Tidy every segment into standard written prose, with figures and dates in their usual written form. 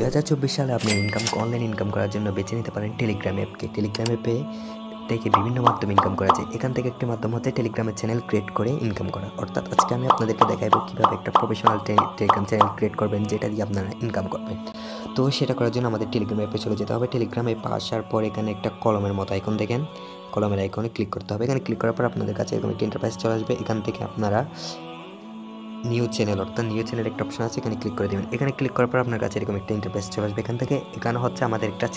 2024 সালে আপনি online income করার জন্য বেছে নিতে পারেন টেলিগ্রাম অ্যাপকে। টেলিগ্রাম অ্যাপে থেকে বিভিন্ন মাধ্যমে ইনকাম করা যায়। এখান থেকে একটি মাধ্যম হচ্ছে টেলিগ্রামের চ্যানেল ক্রিয়েট করে ইনকাম করা। অর্থাৎ আজকে আমি আপনাদেরকে দেখাবো কীভাবে একটা প্রফেশনাল টেলিগ্রাম চ্যানেল ক্রিয়েট করবেন, যেটা দিয়ে আপনারা ইনকাম করবেন। তো সেটা করার জন্য আমাদের টেলিগ্রাম অ্যাপে চলে যেতে হবে। টেলিগ্রাম অ্যাপে আসার পর এখানে একটা কলমের মতো আইকন দেখেন, কলমের আইকনে ক্লিক করতে হবে। এখানে ক্লিক করার পর আপনাদের কাছে এরকম একটা ইন্টারফেস চলে আসবে। এখান থেকে আপনারা নিউ চ্যানেল অর্থাৎ নিউ চ্যানেল একটা অপশন আছে, এখানে ক্লিক করে দেবেন। এখানে ক্লিক করার পর আপনার কাছে এরকম একটা ইন্টারফেস চলে আসবে। এখানে হচ্ছে আমাদের একটা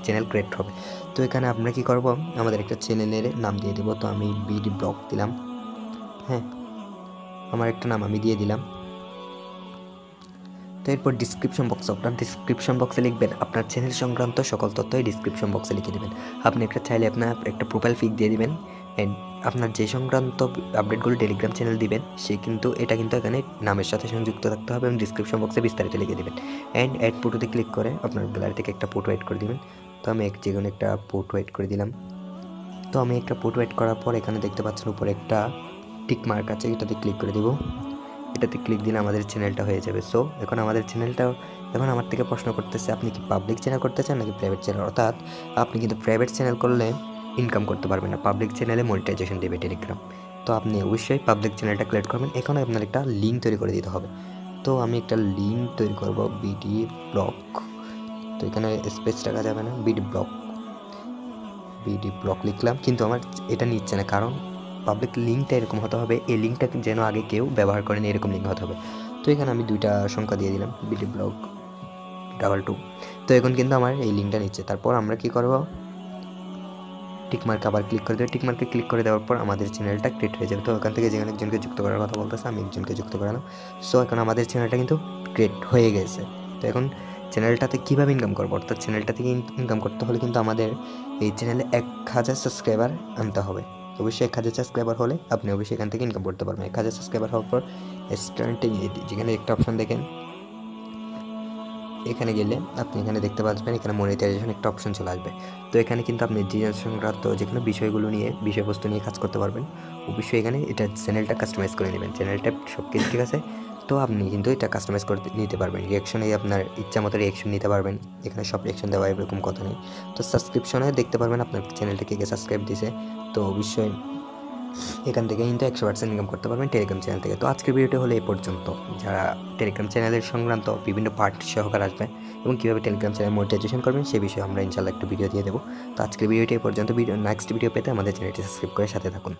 চ্যানেল ক্রিয়েট হবে। তো এখানে আমরা কি করব, আমাদের একটা চ্যানেলের নাম দিয়ে দেবো। তো আমি বিডি ব্লগ দিলাম, হ্যাঁ আমার একটা নাম আমি দিয়ে দিলাম। তো এরপর ডিসক্রিপশন বক্সে লিখবেন আপনার চ্যানেল সংক্রান্ত সকল তথ্যই ডিসক্রিপশন বক্সে লিখে দেবেন। আপনি আপনার একটা প্রোফাইল পিক দিয়ে দিবেন। অ্যান্ড আপনার যে সংক্রান্ত আপডেটগুলো টেলিগ্রাম চ্যানেল দিবেন এটা কিন্তু এখানে নামের সাথে সংযুক্ত থাকতে হবে এবং ডিসক্রিপশন বক্সে বিস্তারিত লিখে দেবেন। অ্যান্ড অ্যাড ফটোতে ক্লিক করে আপনার গ্যালারি থেকে একটা ফটো অ্যাড করে দিবেন। তো আমি যে কোনো একটা ফটো অ্যাড করে দিলাম। তো আমি একটা ফটো অ্যাড করার পর এখানে দেখতে পাচ্ছেন উপরে একটা টিক মার্ক আছে, এটাতে ক্লিক করে দিব। এটাতে ক্লিক দিলে আমাদের চ্যানেলটা হয়ে যাবে। সো এখন আমার থেকে প্রশ্ন করতেছে আপনি কি পাবলিক চ্যানেল করতে চান নাকি প্রাইভেট চ্যানেল। অর্থাৎ আপনি কিন্তু প্রাইভেট চ্যানেল করলে ইনকাম করতে পারবেন না, পাবলিক চ্যানেলে মনিটাইজেশন দেবে টেলিগ্রাম। তো আপনি অবশ্যই পাবলিক চ্যানেলটা ক্রিয়েট করবেন। এখন আপনার একটা লিঙ্ক তৈরি করে দিতে হবে। তো আমি একটা লিঙ্ক তৈরি করব, বিডি ব্লগ। তো এখানে স্পেস রাখা যাবে না, বিডি ব্লগ লিখলাম, কিন্তু আমার এটা নিচ্ছে না, কারণ পাবলিক লিঙ্কটা এরকম হতে হবে, এই লিঙ্কটা যেন আগে কেউ ব্যবহার করেন এরকম লিঙ্ক হতে হবে। তো এখানে আমি 2টা সংখ্যা দিয়ে দিলাম, বিডি ব্লগ 22। তো এখন কিন্তু আমার এই লিঙ্কটা নিচ্ছে। তারপর আমরা কি করব, টিকমার্ক আবার ক্লিক করে দেবো। টিকমার্কে ক্লিক করে দেওয়ার পর আমাদের চ্যানেলটা ক্রিয়েট হয়ে যাবে। তো ওখান থেকে যেখানে একজনকে যুক্ত করার কথা বলতেছে আমি একজনকে যুক্ত করালাম। সো এখন আমাদের চ্যানেলটা কিন্তু ক্রিয়েট হয়ে গেছে। তো এখন চ্যানেলটাতে কীভাবে ইনকাম করবো, অর্থাৎ চ্যানেলটা থেকে ইনকাম করতে হলে কিন্তু আমাদের এই চ্যানেলে 1000 সাবস্ক্রাইবার আনতে হবে। অবশ্যই 1000 সাবস্ক্রাইবার হলে আপনি অবশ্যই এখান থেকে ইনকাম করতে পারবেন। 1000 সাবস্ক্রাইবার হওয়ার পর স্টার্টিং যেখানে একটা অপশন দেখেন, এখানে গেলে আপনি এখানে দেখতে পাচ্ছেন এখানে মনিটাইজেশন একটা অপশন চলে আসবে। তো এখানে কিন্তু আপনি সংক্রান্ত যে কোনো বিষয়বস্তু নিয়ে কাজ করতে পারবেন। অবশ্যই এখানে এটা চ্যানেলটা কাস্টমাইজ করে নেবেন। চ্যানেলটা সব কিছু ঠিক আছে, তো আপনি কিন্তু এটা কাস্টমাইজ করে নিতে পারবেন। রিয়াকশনে আপনার ইচ্ছা মতো রিয়াকশন নিতে পারবেন। এখানে সব রিয়াকশন দেওয়া এরকম কথা নেই। তো সাবস্ক্রিপশনে দেখতে পারবেন আপনার চ্যানেলটা কে সাবস্ক্রাইব দিয়েছে। তো অবশ্যই এখান থেকে কিন্তু 100% ইনকাম করতে পারবেন টেলিগ্রাম চ্যানেল থেকে। তো আজকের ভিডিওটি হলো এই পর্যন্ত। যারা টেলিগ্রাম চ্যানেলের সংক্রান্ত বিভিন্ন পার্ট সহকারে আসবে এবং কীভাবে টেলিগ্রাম চ্যানেল মনিটাইজেশন করবেন সে বিষয়ে আমরা ইনশাআল্লাহ একটা ভিডিও দিয়ে দেবো। তো আজকের ভিডিওটি এই পর্যন্ত। নেক্সট ভিডিও পেতে আমাদের চ্যানেলটি সাবস্ক্রাইব করে সাথে থাকুন।